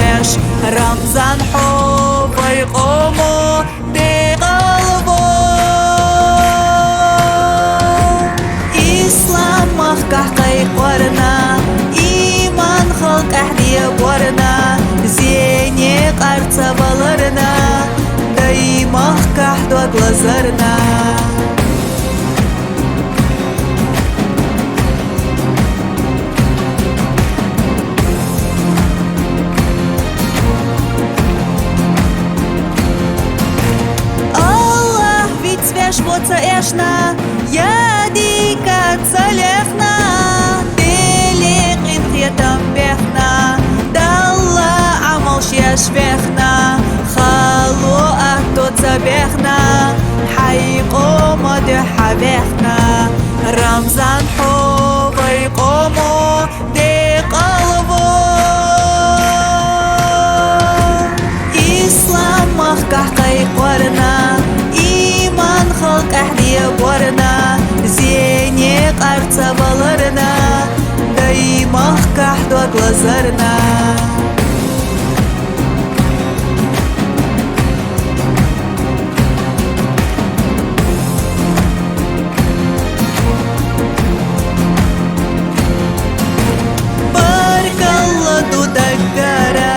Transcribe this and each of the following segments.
يشفش رمزان حب يقوموا بقلبه إسلام مخكح قيق ورنا إيمان خلق أحدية ورنا زيني قرصة بالرنا داي مخكح دوت لزرنا Швоца эшна, я дика целехна, делик инхетам бехна, далла амал шешвехна, халу ахто цабехна, хайко мадха бехна, рамзан ховай комо де qalbo, ислам махках кайқварна. خلق أحدية بورنا زيني قرصة بالرنا داي مخكح دوت لزرنا Баркалла дудагара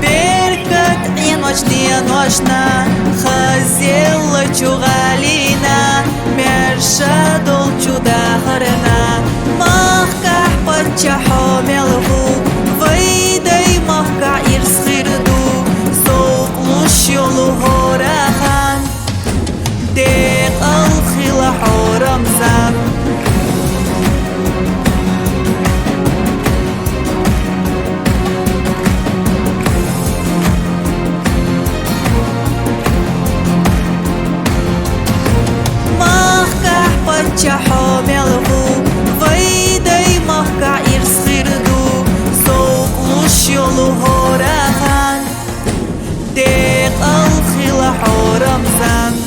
беркат и ночна خزيل چوغالينا مرشا دول چوداهرنا مخكح بچا حاملهو ويداي مخكع يرسخردو سوقلوش يولو هوراخان ديق الخيل حورمزان حامله ويداي مخكع يرسخردو سوقلوش يولو هوراخان ديق الخيل حورمزان